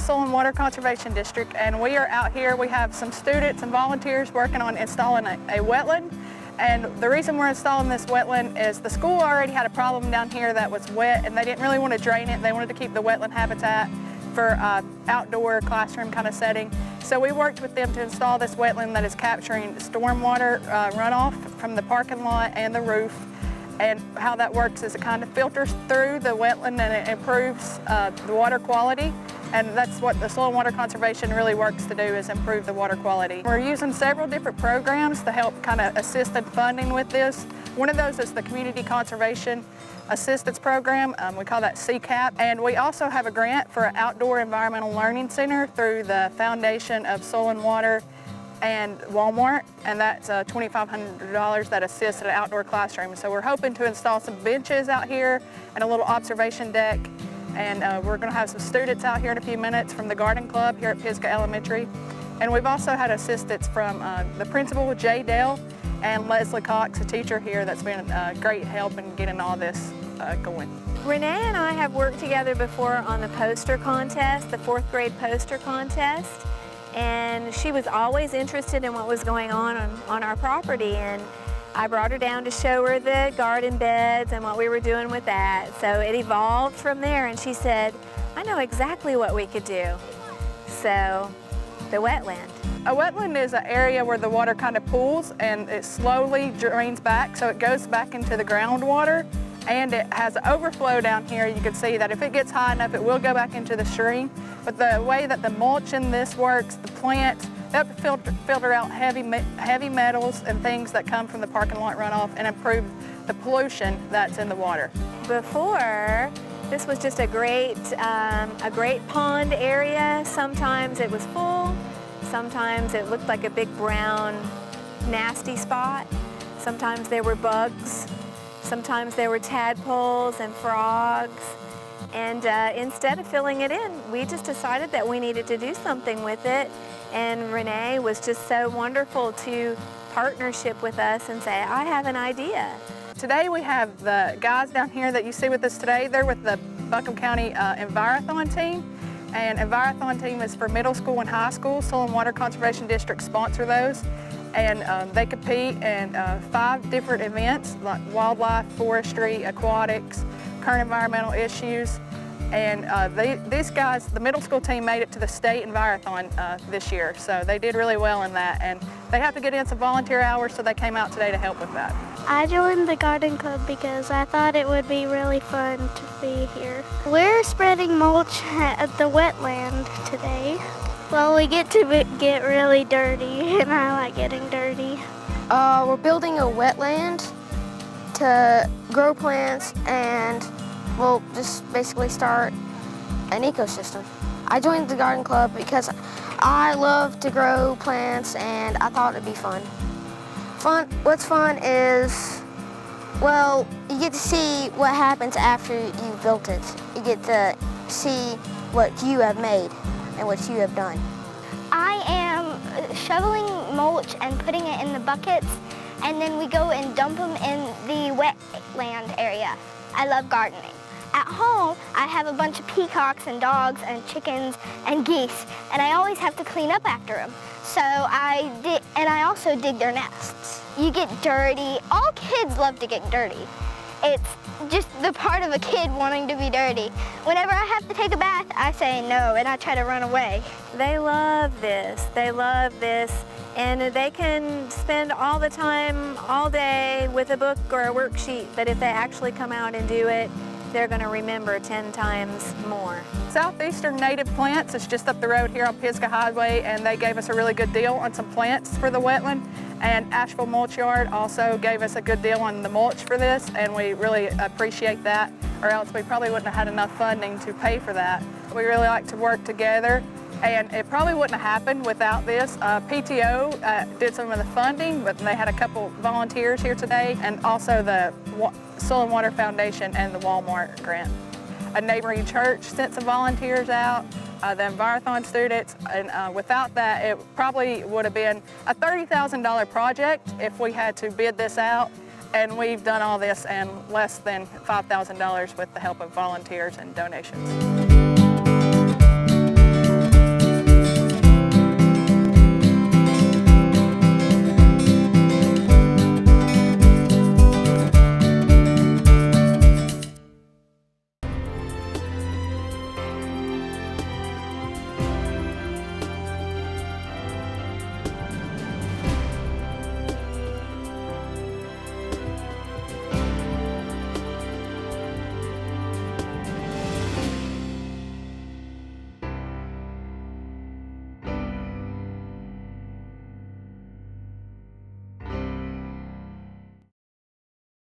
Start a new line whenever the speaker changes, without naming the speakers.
Soil and Water Conservation District, and we are out here. We have some students and volunteers working on installing a wetland. And the reason we're installing this wetland is the school already had a problem down here that was wet, and they didn't really want to drain it. They wanted to keep the wetland habitat for outdoor classroom kind of setting. So we worked with them to install this wetland that is capturing stormwater runoff from the parking lot and the roof. And how that works is it kind of filters through the wetland and it improves the water quality. And that's what the Soil and Water Conservation really works to do, is improve the water quality. We're using several different programs to help kind of assist in funding with this. One of those is the Community Conservation Assistance Program. We call that CCAP. And we also have a grant for an outdoor environmental learning center through the Foundation of Soil and Water and Walmart, and that's $2,500 that assists at an outdoor classroom. So we're hoping to install some benches out here and a little observation deck, and we're going to have some students out here in a few minutes from the garden club here at Pisgah Elementary. And we've also had assistance from the principal, Jay Dale, and Leslie Cox, a teacher here that's been a great help in getting all this going.
Renee and I have worked together before on the poster contest, the 4th grade poster contest. And she was always interested in what was going on our property, and I brought her down to show her the garden beds and what we were doing with that. So it evolved from there, and she said, I know exactly what we could do. So, the wetland.
A wetland is an area where the water kind of pools and it slowly drains back, so it goes back into the groundwater, and it has an overflow down here. You can see that if it gets high enough, it will go back into the stream. But the way that the mulch in this works, the plants, they filter out heavy metals and things that come from the parking lot runoff and improve the pollution that's in the water.
Before, this was just a great pond area. Sometimes it was full. Sometimes it looked like a big brown, nasty spot. Sometimes there were bugs. Sometimes there were tadpoles and frogs. And instead of filling it in, we just decided that we needed to do something with it. And Renee was just so wonderful to partnership with us and say, I have an idea.
Today we have the guys down here that you see with us today. They're with the Buncombe County Envirothon team. And Envirothon team is for middle school and high school. Soil and Water Conservation District sponsor those. And they compete in 5 different events, like wildlife, forestry, aquatics, current environmental issues. And these guys, the middle school team, made it to the state Envirothon this year. So they did really well in that. And they have to get in some volunteer hours, so they came out today to help with that.
I joined the garden club because I thought it would be really fun to be here. We're spreading mulch at the wetland today. Well, we get to get really dirty, and I like getting dirty.
We're building a wetland to grow plants and we'll just basically start an ecosystem. I joined the garden club because I love to grow plants and I thought it'd be fun. What's fun is, well, you get to see what happens after you've built it. You get to see what you have made and what you have done.
I am shoveling mulch and putting it in the buckets, and then we go and dump them in the wetland area. I love gardening. At home, I have a bunch of peacocks and dogs and chickens and geese, and I always have to clean up after them. So I also dig their nests. You get dirty. All kids love to get dirty. It's just the part of a kid wanting to be dirty. Whenever I have to take a bath, I say no, and I try to run away.
They love this. They love this. And they can spend all the time, all day with a book or a worksheet, but if they actually come out and do it, they're going to remember 10 times more.
Southeastern Native Plants is just up the road here on Pisgah Highway, and they gave us a really good deal on some plants for the wetland. And Asheville Mulch Yard also gave us a good deal on the mulch for this, and we really appreciate that, or else we probably wouldn't have had enough funding to pay for that. We really like to work together, and it probably wouldn't have happened without this. PTO did some of the funding, but they had a couple volunteers here today, and also the Soil and Water Foundation and the Walmart grant. A neighboring church sent some volunteers out, the Envirothon students, and without that, it probably would have been a $30,000 project if we had to bid this out, and we've done all this in less than $5,000 with the help of volunteers and donations.